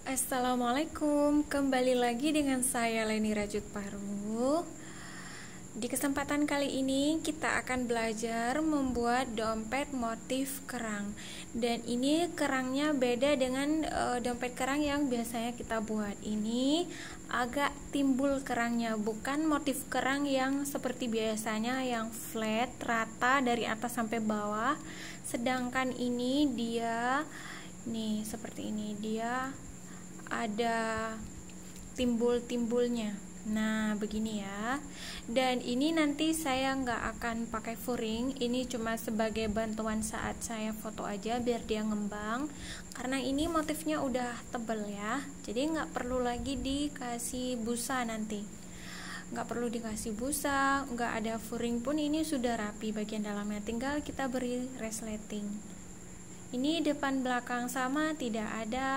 Assalamualaikum, kembali lagi dengan saya Leni Rajut Paru. Di kesempatan kali ini kita akan belajar membuat dompet motif kerang. Dan ini kerangnya beda dengan dompet kerang yang biasanya kita buat. Ini agak timbul kerangnya, bukan motif kerang yang seperti biasanya yang flat, rata dari atas sampai bawah. Sedangkan ini dia nih seperti ini, dia ada timbul-timbulnya. Nah begini ya. Dan ini nanti saya nggak akan pakai furing, ini cuma sebagai bantuan saat saya foto aja biar dia ngembang. Karena ini motifnya udah tebel ya, jadi nggak perlu lagi dikasih busa nanti. Nggak perlu dikasih busa, nggak ada furing pun, ini sudah rapi bagian dalamnya, tinggal kita beri resleting. Ini depan belakang sama, tidak ada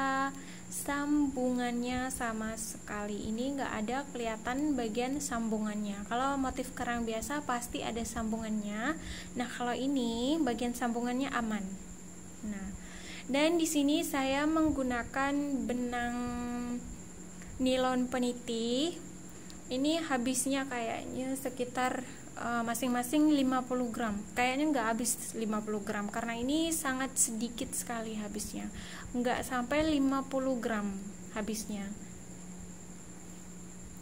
sambungannya sama sekali. Ini nggak ada kelihatan bagian sambungannya. Kalau motif kerang biasa pasti ada sambungannya. Nah kalau ini bagian sambungannya aman. Nah, dan di sini saya menggunakan benang nilon peniti. Ini habisnya kayaknya sekitar masing-masing 50 gram. Kayaknya nggak habis 50 gram karena ini sangat sedikit sekali habisnya, nggak sampai 50 gram habisnya.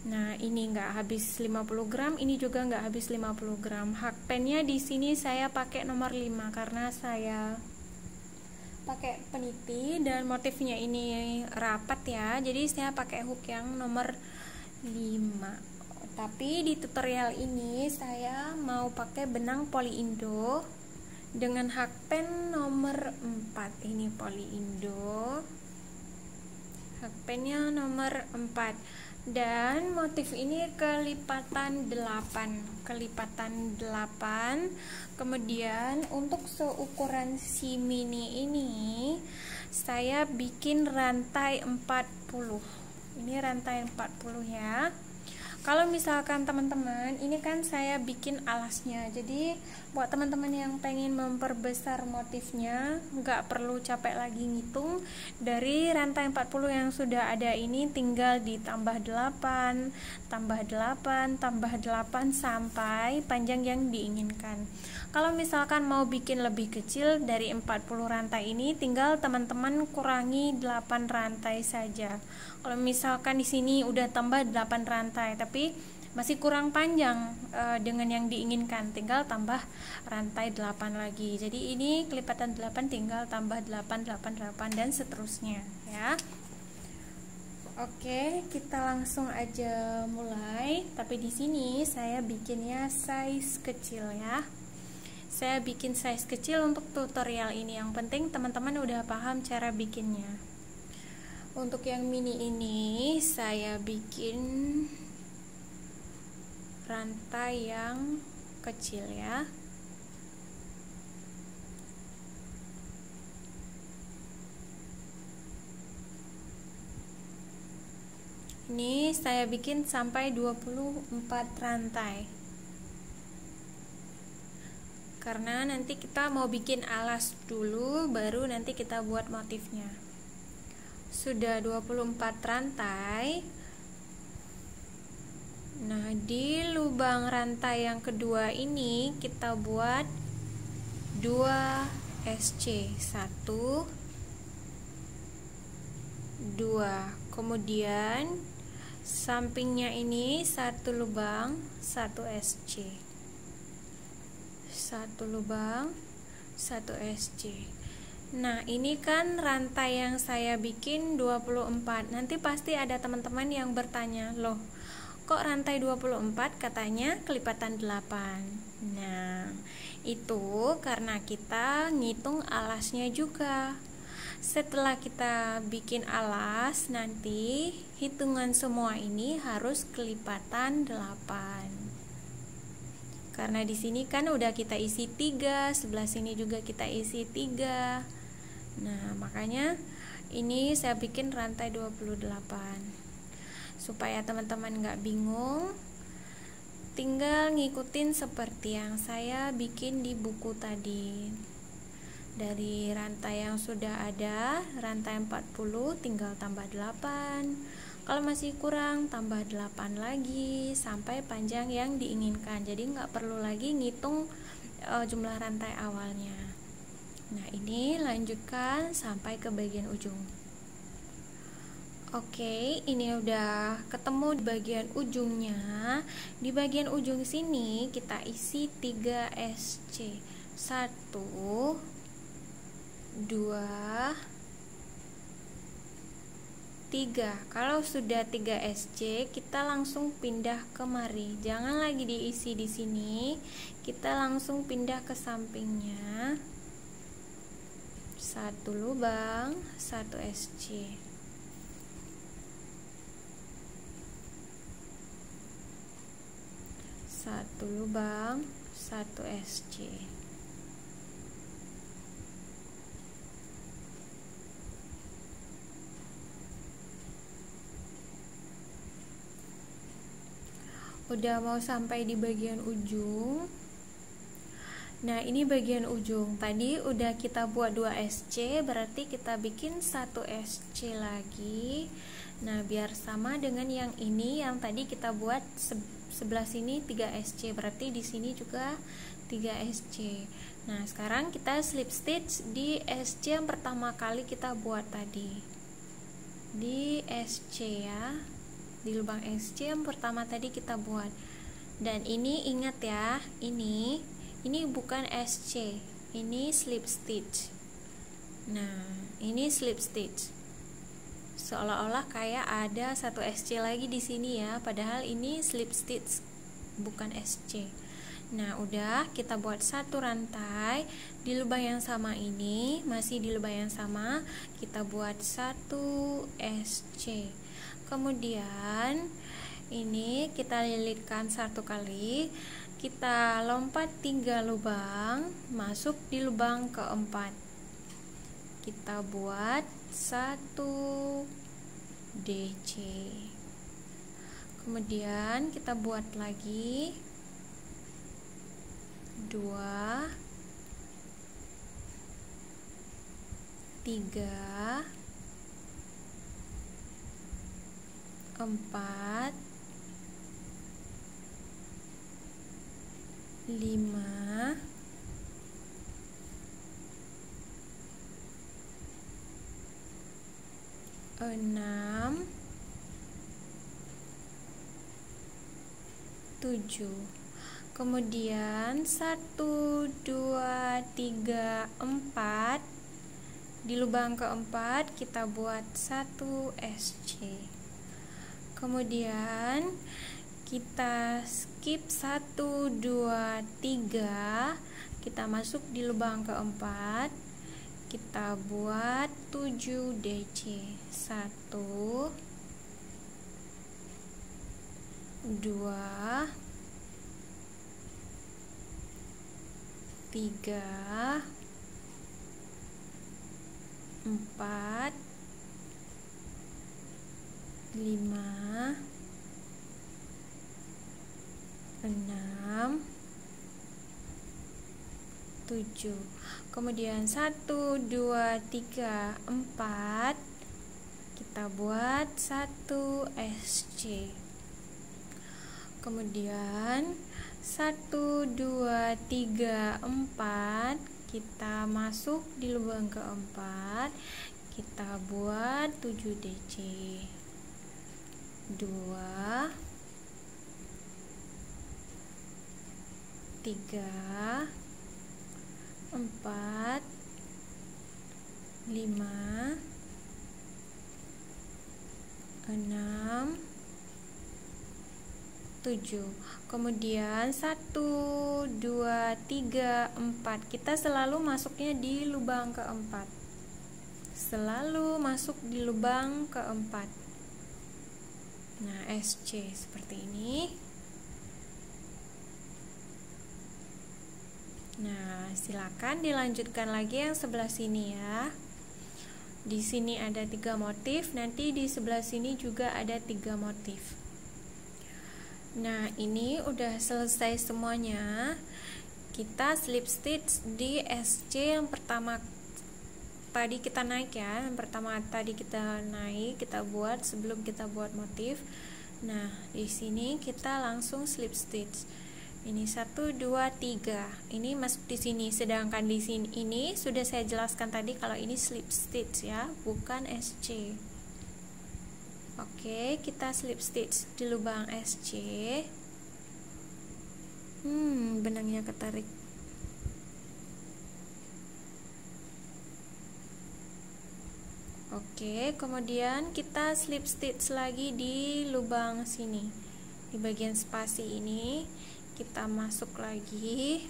Nah ini nggak habis 50 gram, ini juga nggak habis 50 gram. Hakpennya di sini saya pakai nomor 5 karena saya pakai peniti dan motifnya ini rapat ya, jadi saya pakai hook yang nomor 5. Tapi di tutorial ini saya mau pakai benang Poliindo dengan hakpen nomor 4. Ini Poliindo, hakpennya nomor 4, dan motif ini kelipatan 8. Kemudian untuk seukuran si mini ini saya bikin rantai 40. Ini rantai 40 ya. Kalau misalkan teman-teman, ini kan saya bikin alasnya, jadi buat teman-teman yang pengen memperbesar motifnya nggak perlu capek lagi ngitung. Dari rantai 40 yang sudah ada ini tinggal ditambah 8, tambah 8, tambah 8 sampai panjang yang diinginkan. Kalau misalkan mau bikin lebih kecil dari 40 rantai ini, tinggal teman-teman kurangi 8 rantai saja. Kalau misalkan di sini udah tambah 8 rantai tapi masih kurang panjang dengan yang diinginkan, tinggal tambah rantai 8 lagi. Jadi ini kelipatan 8 tinggal tambah 8, 8, 8 dan seterusnya ya. Oke, kita langsung aja mulai. Tapi di sini saya bikinnya size kecil ya. Saya bikin size kecil untuk tutorial ini. Yang penting teman-teman udah paham cara bikinnya. Untuk yang mini ini saya bikin rantai yang kecil ya. Ini saya bikin sampai 24 rantai. Karena nanti kita mau bikin alas dulu, baru nanti kita buat motifnya. Sudah 24 rantai. Nah, di lubang rantai yang kedua ini kita buat 2 SC, 1, 2. Kemudian sampingnya ini 1 lubang, 1 SC. 1 lubang, 1 SC. Nah ini kan rantai yang saya bikin 24. Nanti pasti ada teman-teman yang bertanya, loh kok rantai 24 katanya kelipatan 8. Nah itu karena kita ngitung alasnya juga. Setelah kita bikin alas, nanti hitungan semua ini harus kelipatan 8. Karena di sini kan udah kita isi 3, sebelah sini juga kita isi 3. Nah, makanya ini saya bikin rantai 28. Supaya teman-teman nggak bingung, tinggal ngikutin seperti yang saya bikin di buku tadi. Dari rantai yang sudah ada, rantai 40 tinggal tambah 8. Kalau masih kurang, tambah 8 lagi sampai panjang yang diinginkan. Jadi nggak perlu lagi ngitung jumlah rantai awalnya. Nah, ini lanjutkan sampai ke bagian ujung. Oke, ini udah ketemu di bagian ujungnya. Di bagian ujung sini kita isi 3 SC. 1 2 3. Kalau sudah 3 SC, kita langsung pindah kemari. Jangan lagi diisi di sini. Kita langsung pindah ke sampingnya. 1 lubang, 1 SC. Satu lubang, 1 SC. Udah mau sampai di bagian ujung. Nah, ini bagian ujung. Tadi udah kita buat 2 SC, berarti kita bikin 1 SC lagi. Nah, biar sama dengan yang ini, yang tadi kita buat sebelah sini 3 SC, berarti di sini juga 3 SC. Nah, sekarang kita slip stitch di SC yang pertama kali kita buat tadi. Di SC ya. Di lubang SC yang pertama tadi kita buat. Dan ini ingat ya, ini bukan SC, ini slip stitch. Nah, ini slip stitch. Seolah-olah kayak ada 1 SC lagi di sini ya, padahal ini slip stitch, bukan SC. Nah, udah kita buat 1 rantai di lubang yang sama ini, masih di lubang yang sama, kita buat 1 SC. Kemudian ini kita lilitkan 1 kali, kita lompat 3 lubang, masuk di lubang keempat. Kita buat 1 DC. Kemudian kita buat lagi 2 3 4 5 6 7. Kemudian 1 2 3 4 di lubang keempat kita buat 1 SC. Kemudian kita skip 1 2 3, kita masuk di lubang keempat, kita buat 7 DC. 1 2 3 4 5 6 7. Kemudian 1 2 3 4 kita buat 1 SC. Kemudian 1 2 3 4 kita masuk di lubang keempat, kita buat 7 DC. 2 3 4 5 6 7. Kemudian 1 2 3 4 kita selalu masuknya di lubang keempat, selalu masuk di lubang keempat. Nah, SC seperti ini. Nah, silakan dilanjutkan lagi yang sebelah sini ya. Di sini ada 3 motif, nanti di sebelah sini juga ada 3 motif. Nah, ini udah selesai semuanya. kita slip stitch di SC yang pertama tadi kita naik ya, yang pertama tadi kita naik, kita buat sebelum kita buat motif. Nah, di sini kita langsung slip stitch. Ini 1 2 3. Ini masuk di sini, sedangkan di sini ini sudah saya jelaskan tadi kalau ini slip stitch ya, bukan SC. Oke, kita slip stitch di lubang SC. Benangnya ketarik. Oke, kemudian kita slip stitch lagi di lubang sini, di bagian spasi ini kita masuk lagi.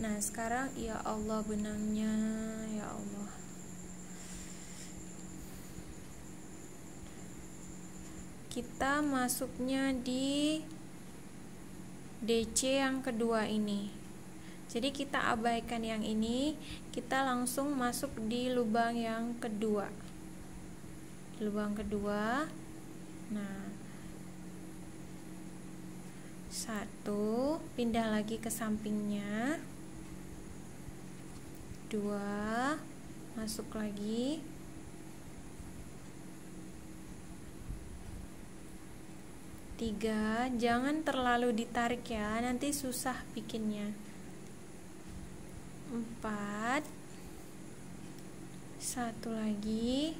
Nah, sekarang ya Allah, benangnya ya Allah, kita masuknya di DC yang kedua ini. Jadi kita abaikan yang ini, kita langsung masuk di lubang yang kedua. Lubang kedua. Nah, 1, pindah lagi ke sampingnya. 2, masuk lagi. 3, jangan terlalu ditarik ya, nanti susah bikinnya. 4, 1 lagi,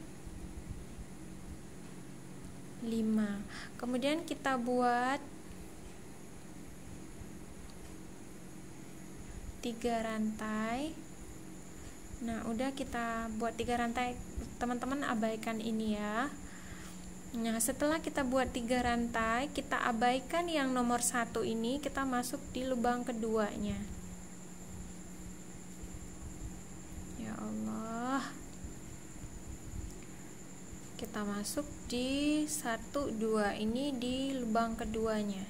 5. Kemudian kita buat 3 rantai. Nah, udah kita buat 3 rantai, teman-teman abaikan ini ya. Nah, setelah kita buat 3 rantai, kita abaikan yang nomor 1 ini, kita masuk di lubang keduanya. Ya Allah, kita masuk di 1 2 ini di lubang keduanya.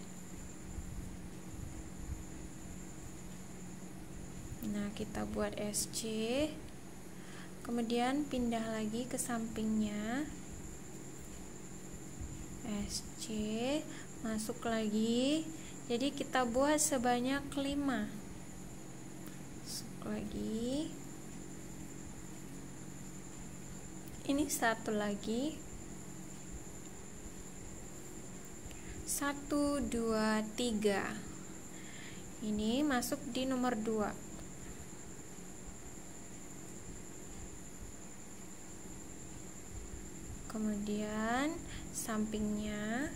Nah, kita buat SC, kemudian pindah lagi ke sampingnya, SC, masuk lagi. Jadi kita buat sebanyak 5. Masuk lagi. Ini 1 lagi. 1 2 3. Ini masuk di nomor 2. Kemudian sampingnya,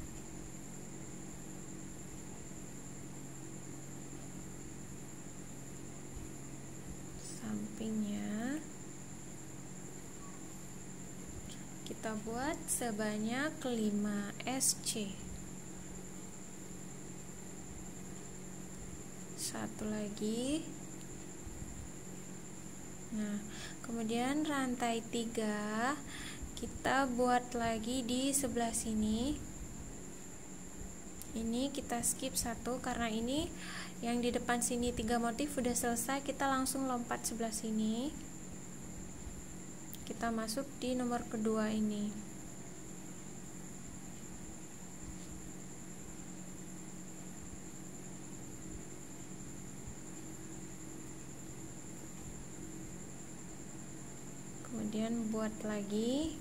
kita buat sebanyak 5 SC. 1 lagi. Nah, kemudian rantai 3 kita buat lagi di sebelah sini. Ini kita skip 1 karena ini yang di depan sini 3 motif udah selesai, kita langsung lompat sebelah sini. Kita masuk di nomor kedua ini. Kemudian buat lagi.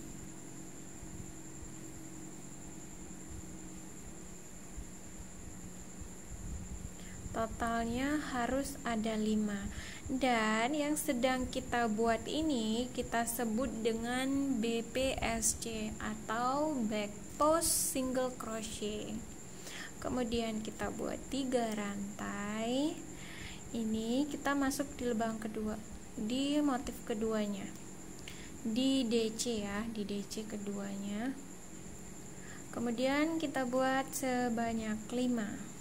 Totalnya harus ada 5. Dan yang sedang kita buat ini kita sebut dengan BPSC atau back post single crochet. Kemudian kita buat 3 rantai. Ini kita masuk di lubang kedua, di motif keduanya, di DC ya, di DC keduanya. Kemudian kita buat sebanyak 5.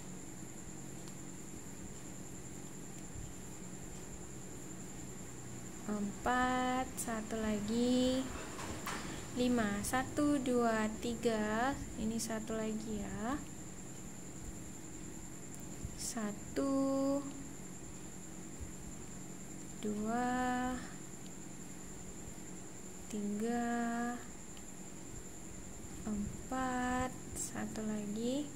4, 1 lagi, 5, 1 2 3. Ini 1 lagi ya, 1 2 3 4, 1 lagi,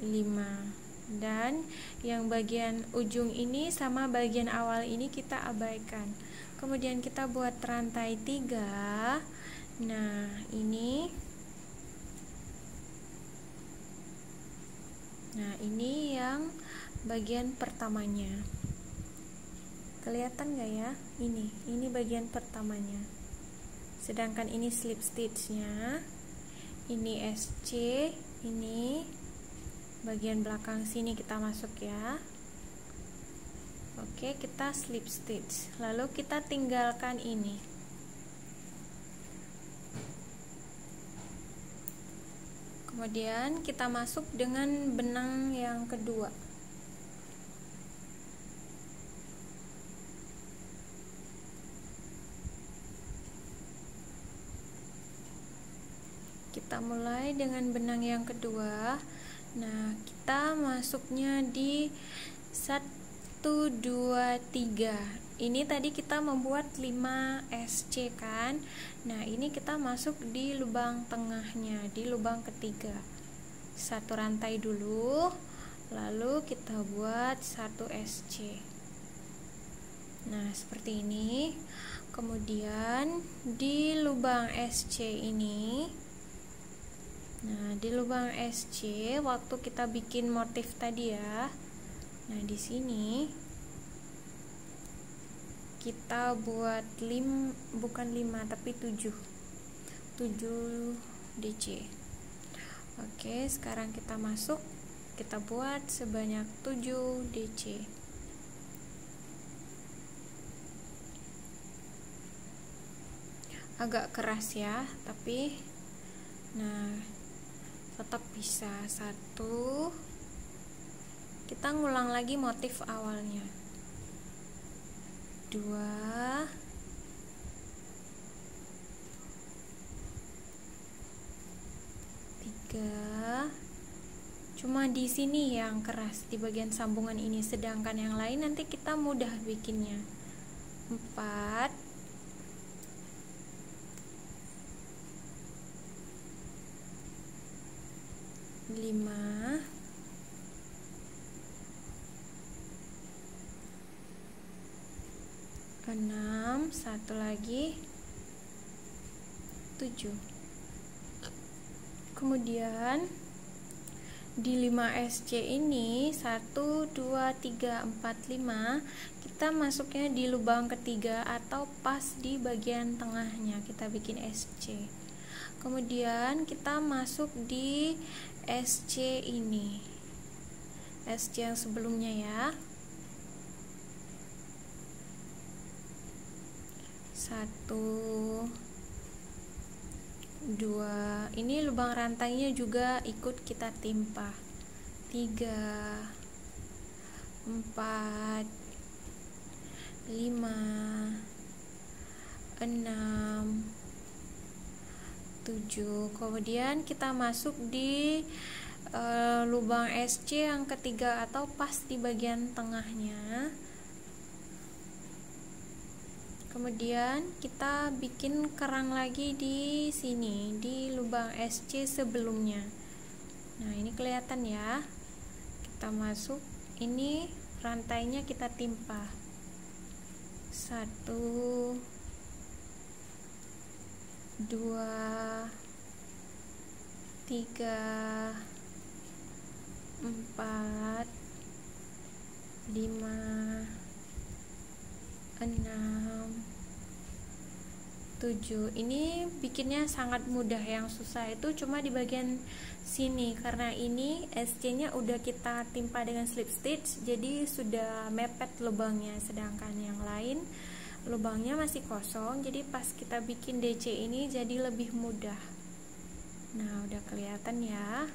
5. dan yang bagian ujung ini sama bagian awal ini kita abaikan. Kemudian kita buat rantai 3. Nah, ini yang bagian pertamanya. Kelihatan nggak ya? Ini bagian pertamanya. Sedangkan ini slip stitch-nya. Ini SC, ini bagian belakang sini kita masuk ya. Oke, kita slip stitch. Lalu kita tinggalkan ini. Kemudian kita masuk dengan benang yang kedua. Kita mulai dengan benang yang kedua. Nah, kita masuknya di 1, 2, 3. Ini tadi kita membuat 5 SC kan. Nah, ini kita masuk di lubang tengahnya, di lubang ketiga. 1 rantai dulu, lalu kita buat 1 SC. Nah, seperti ini. Kemudian di lubang SC ini, nah, di lubang SC waktu kita bikin motif tadi ya. Nah, di sini kita buat bukan 5 tapi 7 DC. Oke, sekarang kita masuk, kita buat sebanyak 7 DC. Agak keras ya, tapi nah tetap bisa. 1, kita ngulang lagi motif awalnya. 2, 3. Cuma di sini yang keras, di bagian sambungan ini, sedangkan yang lain nanti kita mudah bikinnya. 4, 5, 6, 1 lagi, 7. Kemudian di 5 SC ini 1, 2, 3, 4, 5 kita masuknya di lubang ketiga atau pas di bagian tengahnya, kita bikin SC. Kemudian kita masuk di SC ini, SC yang sebelumnya ya. 1, 2, ini lubang rantainya juga ikut kita timpa. 3, 4, 5, 6, 7. Kemudian kita masuk di lubang SC yang ketiga atau pas di bagian tengahnya. Kemudian kita bikin kerang lagi di sini, di lubang SC sebelumnya. Nah, ini kelihatan ya. Kita masuk, ini rantainya kita timpa. 1, 2, 3, 4, 5, 6, 7. Ini bikinnya sangat mudah, yang susah itu cuma di bagian sini karena ini SC-nya udah kita timpa dengan slip stitch, jadi sudah mepet lubangnya, sedangkan yang lain lubangnya masih kosong, jadi pas kita bikin DC ini jadi lebih mudah. Nah, udah kelihatan ya.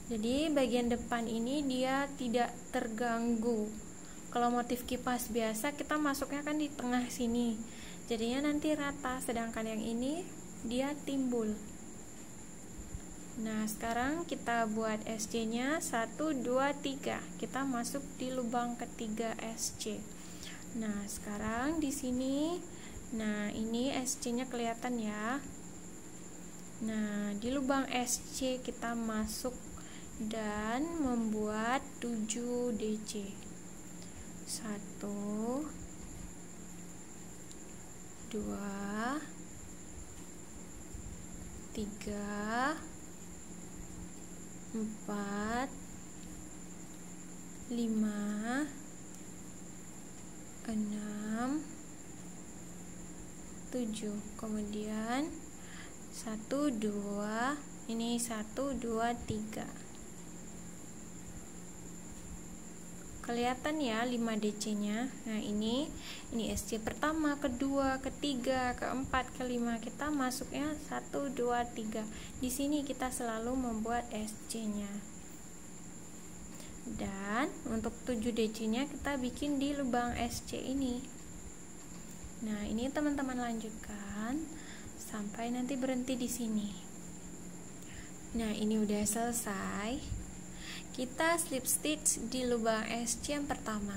Jadi bagian depan ini dia tidak terganggu. Kalau motif kipas biasa kita masuknya kan di tengah sini, jadinya nanti rata, sedangkan yang ini dia timbul. Nah, sekarang kita buat SC nya 1, 2, 3. Kita masuk di lubang ketiga SC. Nah, sekarang di sini, nah ini SC nya kelihatan ya. Nah, di lubang SC kita masuk dan membuat 7 DC. 1 2 3 4 5 6 7. Kemudian 1 2, ini 1 2 3. Kelihatan ya 5 DC-nya. Nah, ini SC pertama, kedua, ketiga, keempat, kelima. Kita masuknya 1 2 3. Di sini kita selalu membuat SC-nya. Dan untuk 7 DC-nya kita bikin di lubang SC ini. Nah, ini teman-teman lanjutkan sampai nanti berhenti di sini. Nah, ini udah selesai. Kita slip stitch di lubang SC yang pertama.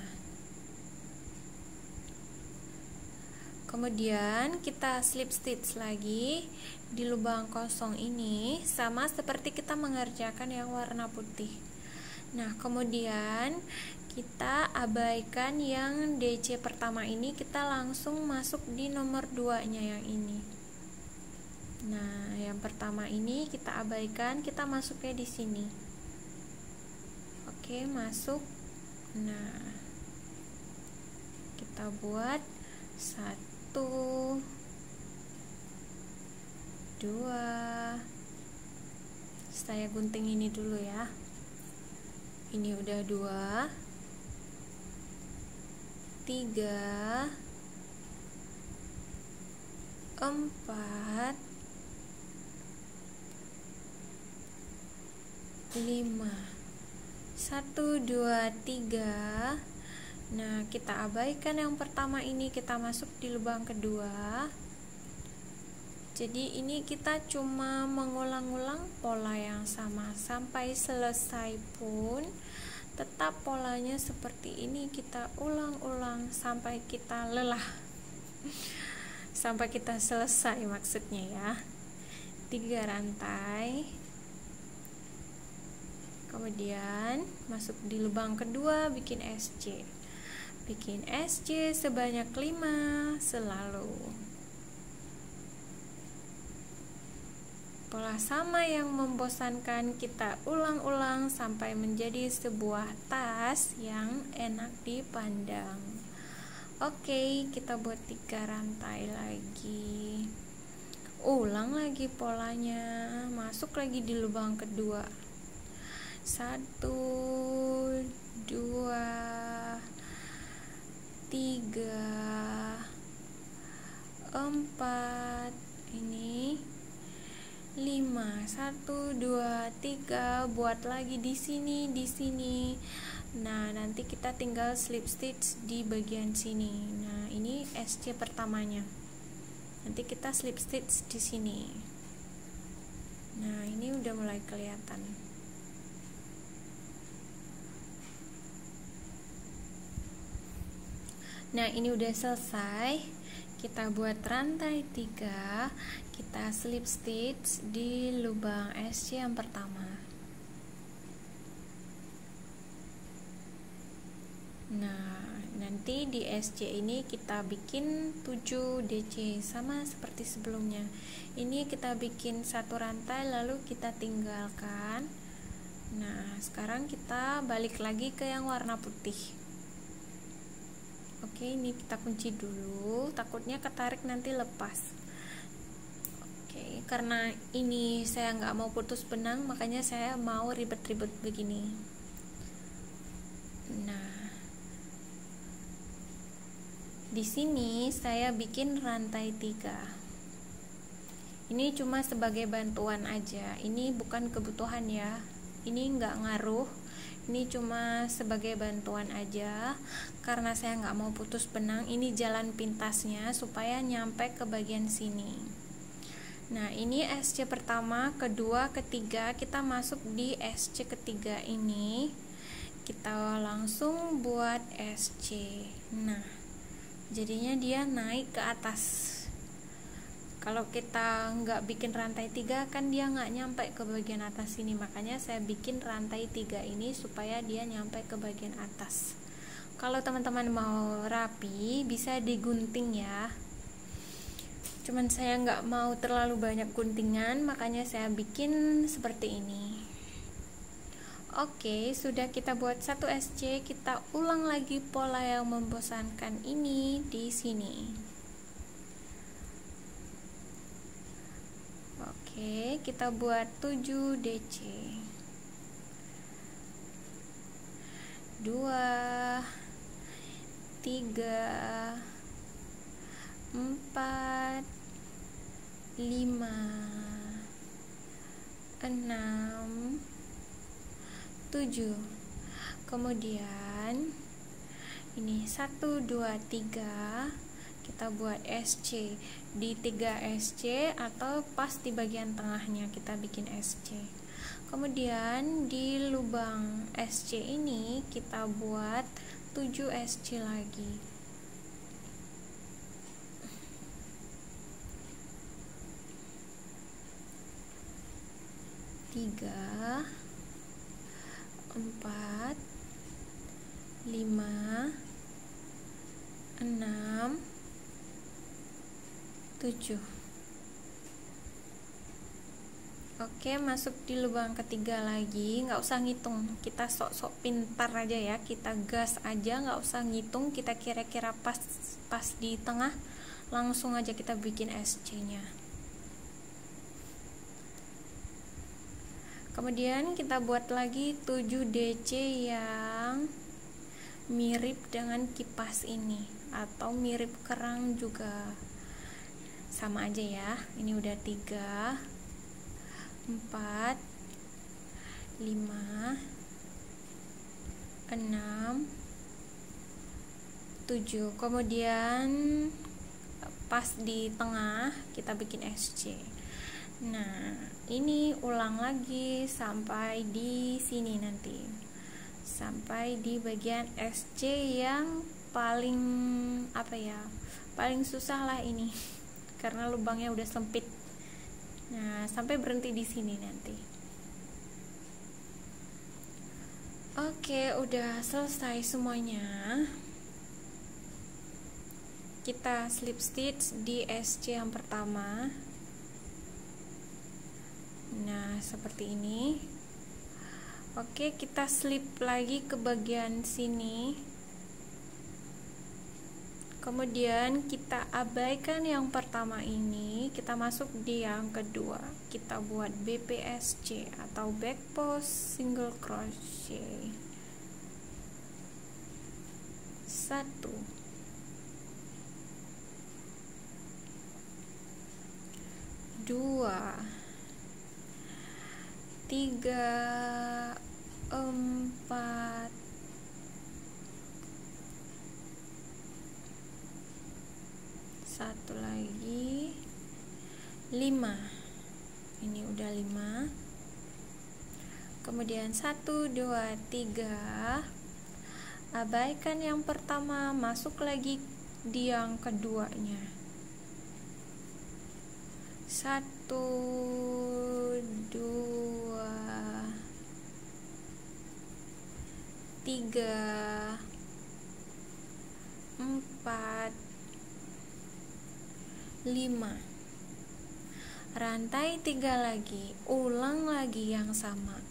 Kemudian kita slip stitch lagi di lubang kosong ini, sama seperti kita mengerjakan yang warna putih. Nah, kemudian kita abaikan yang DC pertama ini, kita langsung masuk di nomor 2-nya yang ini. Nah, yang pertama ini kita abaikan, kita masuknya di sini. Oke, masuk. Nah, kita buat 1 2. Saya gunting ini dulu ya. Ini udah 2 3 4 5. 1 2 3. Nah, kita abaikan yang pertama ini, kita masuk di lubang kedua. Jadi ini kita cuma mengulang-ulang pola yang sama sampai selesai pun tetap polanya seperti ini, kita ulang-ulang sampai kita lelah. Sampai kita selesai maksudnya ya. 3 rantai. Kemudian masuk di lubang kedua, bikin SC. Bikin SC sebanyak 5 selalu. Pola sama yang membosankan kita ulang-ulang sampai menjadi sebuah tas yang enak dipandang. Oke, kita buat 3 rantai lagi. Ulang lagi polanya, masuk lagi di lubang kedua. 1 2 3 4, ini 5. 1 2 3, buat lagi di sini, di sini. Nah, nanti kita tinggal slip stitch di bagian sini. Nah, ini SC pertamanya. Nanti kita slip stitch di sini. Nah, ini udah mulai kelihatan. Nah, ini udah selesai. Kita buat rantai 3, kita slip stitch di lubang SC yang pertama. Nah, nanti di SC ini kita bikin 7 DC sama seperti sebelumnya. Ini kita bikin 1 rantai lalu kita tinggalkan. Nah, sekarang kita balik lagi ke yang warna putih. Oke, ini kita kunci dulu, takutnya ketarik nanti lepas. Oke, karena ini saya nggak mau putus benang, makanya saya mau ribet-ribet begini. Nah, di sini saya bikin rantai 3. Ini cuma sebagai bantuan aja, ini bukan kebutuhan ya, ini nggak ngaruh. Ini cuma sebagai bantuan aja, karena saya nggak mau putus benang. Ini jalan pintasnya supaya nyampe ke bagian sini. Nah, ini SC pertama, kedua, ketiga. Kita masuk di SC ketiga ini. Kita langsung buat SC. Nah, jadinya dia naik ke atas. Kalau kita nggak bikin rantai 3 kan dia nggak nyampe ke bagian atas sini, makanya saya bikin rantai 3 ini supaya dia nyampe ke bagian atas. Kalau teman-teman mau rapi bisa digunting ya, cuman saya nggak mau terlalu banyak guntingan, makanya saya bikin seperti ini. Oke, sudah kita buat 1 SC, kita ulang lagi pola yang membosankan ini di sini. Oke, kita buat 7 DC. 2 3 4 5 6 7. Kemudian ini 1 2 3 kita buat SC di 3 SC atau pas di bagian tengahnya kita bikin SC. Kemudian di lubang SC ini kita buat 7 SC lagi. Tiga, 4 5 6 7. Oke, masuk di lubang ketiga lagi, nggak usah ngitung, kita sok-sok pintar aja ya, kita gas aja, nggak usah ngitung, kita kira-kira pas di tengah, langsung aja kita bikin SC nya. Kemudian kita buat lagi 7 DC yang mirip dengan kipas ini atau mirip kerang juga, sama aja ya. Ini udah 3 4 5 6 7. Kemudian pas di tengah kita bikin SC. Nah, ini ulang lagi sampai di sini nanti. Sampai di bagian SC yang paling paling susah lah ini. Karena lubangnya udah sempit. Nah, sampai berhenti di sini nanti. Oke, udah selesai semuanya. Kita slip stitch di SC yang pertama. Nah, seperti ini. Oke, kita slip lagi ke bagian sini. Kemudian kita abaikan yang pertama ini, kita masuk di yang kedua. Kita buat BPSC atau back post single crochet. 1 2 3 4 1 lagi 5. Ini udah 5. Kemudian 1 2 3 abaikan yang pertama, masuk lagi di yang keduanya. 1 2 3 4 5. Rantai 3 lagi, ulang lagi yang sama.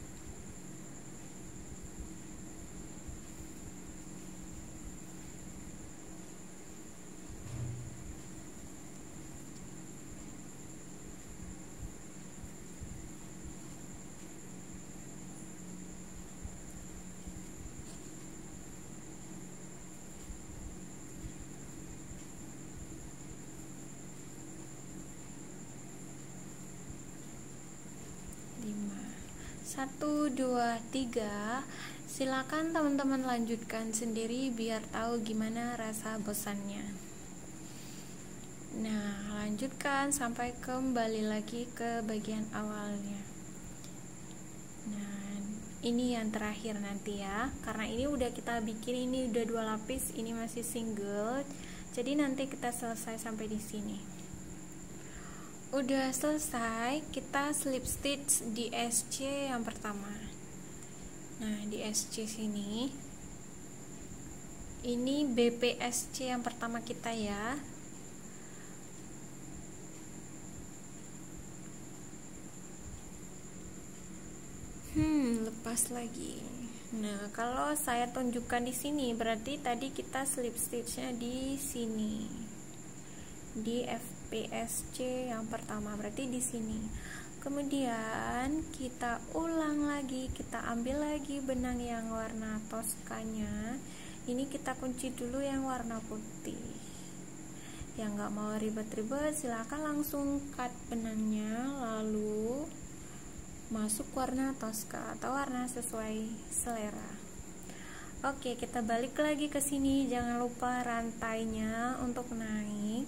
Satu, dua, tiga. Silakan teman-teman lanjutkan sendiri biar tahu gimana rasa bosannya. Nah, lanjutkan sampai kembali lagi ke bagian awalnya. Nah, ini yang terakhir nanti ya, karena ini udah kita bikin, ini udah 2 lapis, ini masih single, jadi nanti kita selesai sampai di sini. udah selesai, kita slip stitch di SC yang pertama. Nah, di SC sini, ini BPSC yang pertama kita ya. Lepas lagi. Nah, kalau saya tunjukkan di sini, berarti tadi kita slip stitchnya di sini, di FPSC yang pertama, berarti di sini. Kemudian kita ulang lagi, kita ambil lagi benang yang warna toskanya. Ini kita kunci dulu yang warna putih. Yang nggak mau ribet-ribet, silakan langsung cut benangnya, lalu masuk warna toska atau warna sesuai selera. Oke, kita balik lagi ke sini. Jangan lupa rantainya untuk naik.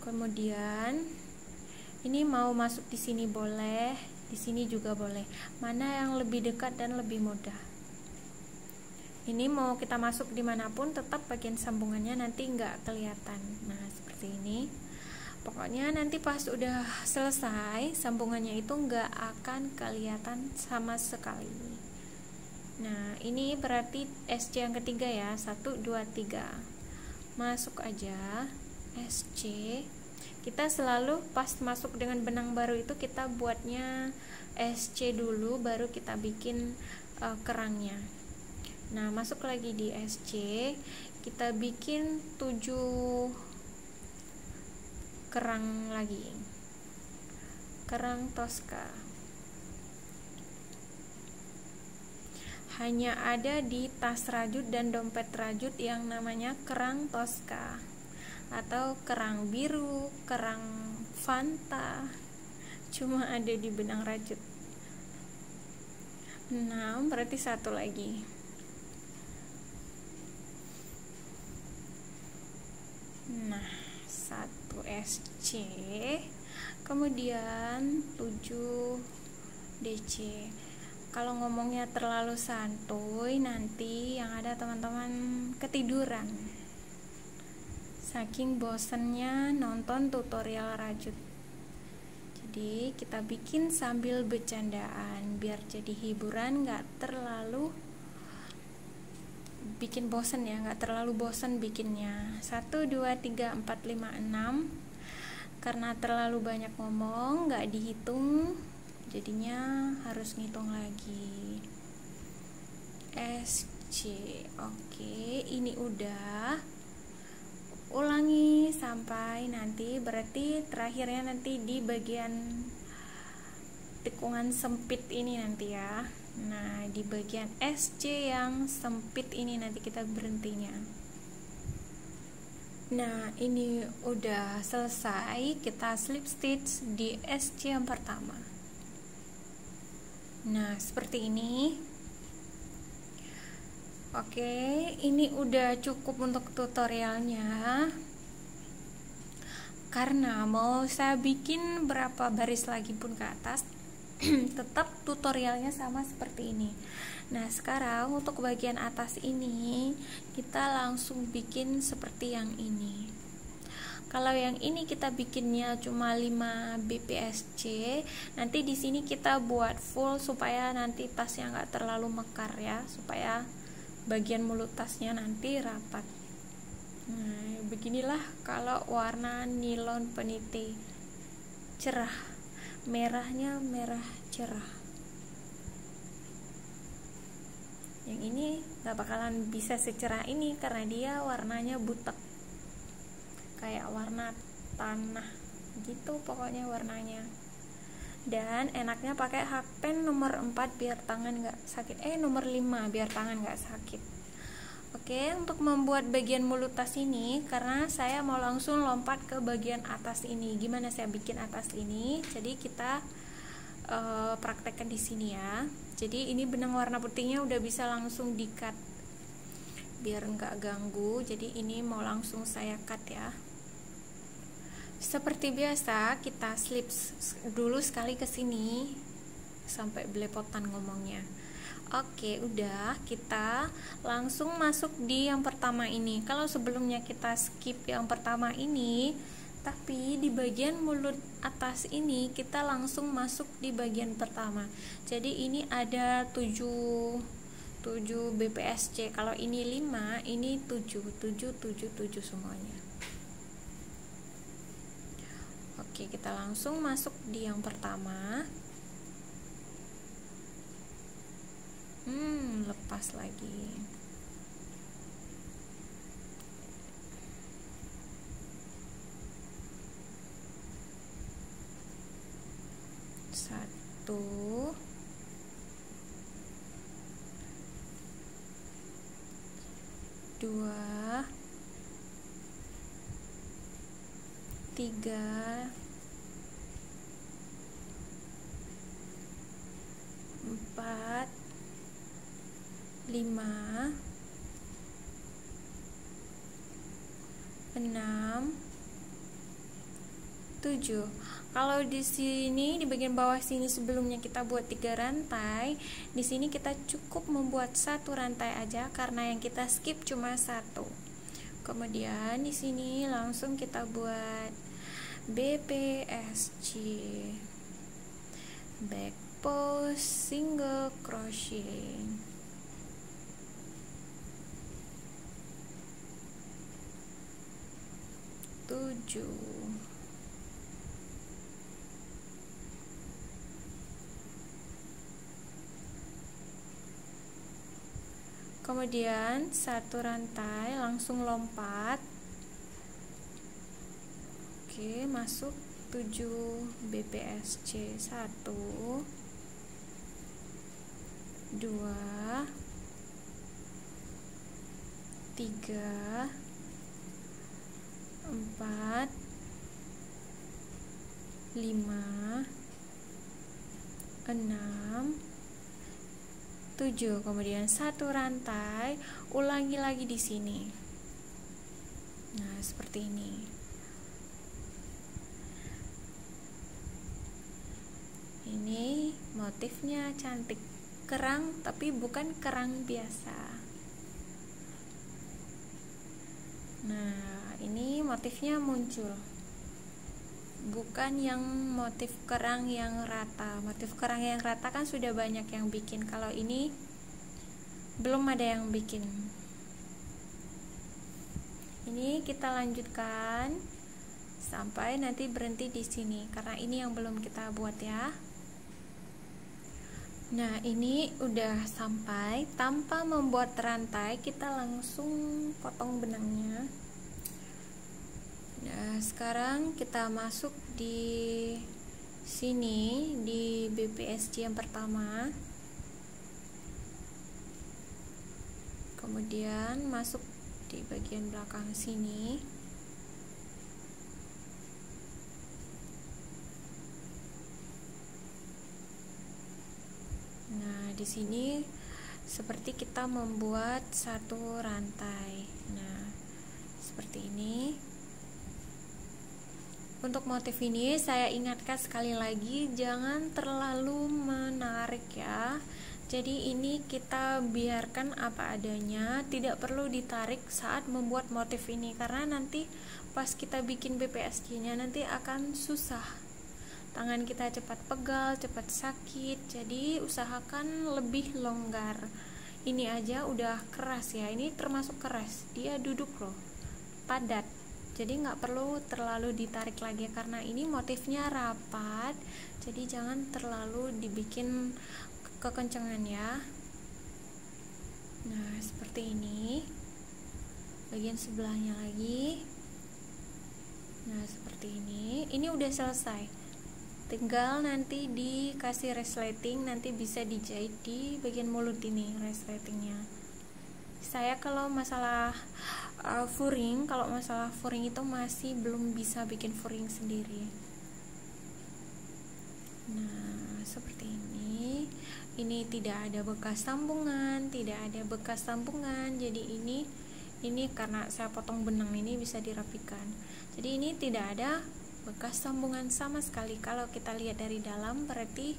Kemudian ini mau masuk di sini boleh, di sini juga boleh. Mana yang lebih dekat dan lebih mudah? Ini mau kita masuk dimanapun, tetap bagian sambungannya nanti nggak kelihatan. Nah, seperti ini. Pokoknya nanti pas udah selesai, sambungannya itu nggak akan kelihatan sama sekali. Nah, ini berarti SC yang ketiga ya, 1, 2, 3. Masuk aja SC. Kita selalu pas masuk dengan benang baru itu kita buatnya SC dulu, baru kita bikin kerangnya. Nah, masuk lagi di SC, kita bikin 7 kerang lagi, kerang toska. Hanya ada di tas rajut dan dompet rajut yang namanya kerang toska, atau kerang biru, kerang Fanta, cuma ada di benang rajut. Nah, berarti satu lagi. Nah, 1 SC, kemudian 7 DC. Kalau ngomongnya terlalu santuy, nanti yang ada teman-teman ketiduran saking bosennya nonton tutorial rajut. Jadi kita bikin sambil bercandaan biar jadi hiburan, nggak terlalu bikin bosen ya, nggak terlalu bosen bikinnya. 1, 2, 3, 4, 5, 6. Karena terlalu banyak ngomong, nggak dihitung, jadinya harus ngitung lagi. SC. Oke, ini udah. Ulangi sampai nanti, berarti terakhirnya nanti di bagian tikungan sempit ini nanti ya. Nah, di bagian SC yang sempit ini nanti kita berhentinya. Nah, ini udah selesai, kita slip stitch di SC yang pertama. Nah, seperti ini. Oke, ini udah cukup untuk tutorialnya. Karena mau saya bikin berapa baris lagi pun ke atas, tetap tutorialnya sama seperti ini. Nah, sekarang untuk bagian atas ini kita langsung bikin seperti yang ini. Kalau yang ini kita bikinnya cuma 5 BPSC, nanti di sini kita buat full supaya nanti tasnya nggak terlalu mekar ya, supaya bagian mulut tasnya nanti rapat. Nah, beginilah kalau warna nilon peniti cerah. Merahnya merah cerah. Yang ini gak bakalan bisa secerah ini karena dia warnanya butek, kayak warna tanah gitu pokoknya warnanya. Dan enaknya pakai hakpen nomor 4 biar tangan gak sakit, nomor 5 biar tangan gak sakit. Oke, untuk membuat bagian mulut tas ini, karena saya mau langsung lompat ke bagian atas ini. Gimana saya bikin atas ini? Jadi kita praktekkan di sini ya. Jadi ini benang warna putihnya udah bisa langsung di-cut biar nggak ganggu. Jadi ini mau langsung saya cut ya. Seperti biasa kita slip dulu sekali ke sini sampai belepotan ngomongnya. Oke, udah, kita langsung masuk di yang pertama ini. Kalau sebelumnya kita skip yang pertama ini, tapi di bagian mulut atas ini kita langsung masuk di bagian pertama. Jadi ini ada 7 BPSC. Kalau ini 5, ini 7 semuanya. Oke, kita langsung masuk di yang pertama. Lepas lagi. Satu, dua, tiga, empat, 5, 6, 7. Kalau di sini di bagian bawah sini sebelumnya kita buat 3 rantai, di sini kita cukup membuat 1 rantai aja karena yang kita skip cuma 1. Kemudian di sini langsung kita buat BPSC, back post single crochet. Kemudian 1 rantai langsung lompat. Oke, masuk 7 BPSC. 1, 2, 3, 4, 5, 6, 7. Kemudian 1 rantai, ulangi lagi di sini. Nah, seperti ini. Ini motifnya cantik, kerang tapi bukan kerang biasa. Nah, ini motifnya muncul, bukan yang motif kerang yang rata. Motif kerang yang rata kan sudah banyak yang bikin. Kalau ini belum ada yang bikin. Ini kita lanjutkan sampai nanti berhenti di sini karena ini yang belum kita buat ya. Nah, ini udah sampai tanpa membuat rantai, kita langsung potong benangnya. Nah, sekarang kita masuk di sini di BPSC yang pertama. Kemudian masuk di bagian belakang sini. Nah, di sini seperti kita membuat 1 rantai. Nah, seperti ini. Untuk motif ini saya ingatkan sekali lagi, jangan terlalu menarik ya. Jadi ini kita biarkan apa adanya, tidak perlu ditarik saat membuat motif ini karena nanti pas kita bikin BPSC-nya nanti akan susah. Tangan kita cepat pegal, cepat sakit. Jadi usahakan lebih longgar. Ini aja udah keras ya. Ini termasuk keras. Dia duduk loh, padat. Jadi nggak perlu terlalu ditarik lagi karena ini motifnya rapat. Jadi jangan terlalu dibikin kekencengan ya. Nah, seperti ini. Bagian sebelahnya lagi. Nah, seperti ini. Ini udah selesai. Tinggal nanti dikasih resleting, nanti bisa dijahit di bagian mulut ini resletingnya. Saya kalau masalah furing, itu masih belum bisa bikin furing sendiri. Nah, seperti ini. Ini tidak ada bekas sambungan, jadi ini karena saya potong benang ini bisa dirapikan. Jadi ini tidak ada bekas sambungan sama sekali. Kalau kita lihat dari dalam berarti,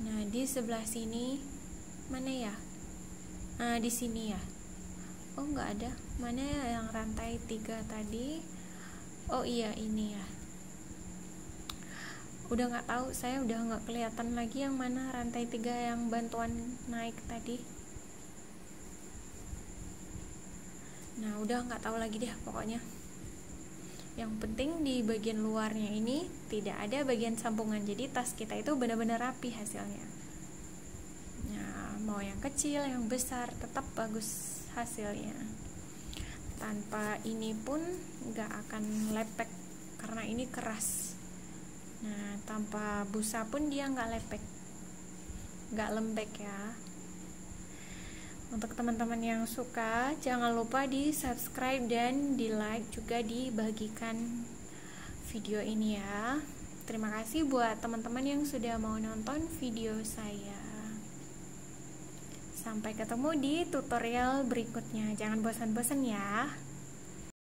nah di sebelah sini Mana ya? Nah, di sini ya. Oh, nggak ada. Mana ya yang rantai 3 tadi? Oh iya, ini ya. Udah nggak tahu, saya udah nggak kelihatan lagi yang mana rantai 3 yang bantuan naik tadi. Nah, udah nggak tahu lagi deh pokoknya. Yang penting di bagian luarnya ini tidak ada bagian sambungan, jadi tas kita itu benar-benar rapi hasilnya. Nah, mau yang kecil, yang besar, tetap bagus hasilnya. Tanpa ini pun nggak akan lepek karena ini keras. Nah, tanpa busa pun dia nggak lepek, nggak lembek ya. Untuk teman-teman yang suka, jangan lupa di subscribe dan di like, juga dibagikan video ini ya. Terima kasih buat teman-teman yang sudah mau nonton video saya. Sampai ketemu di tutorial berikutnya. Jangan bosan-bosan ya.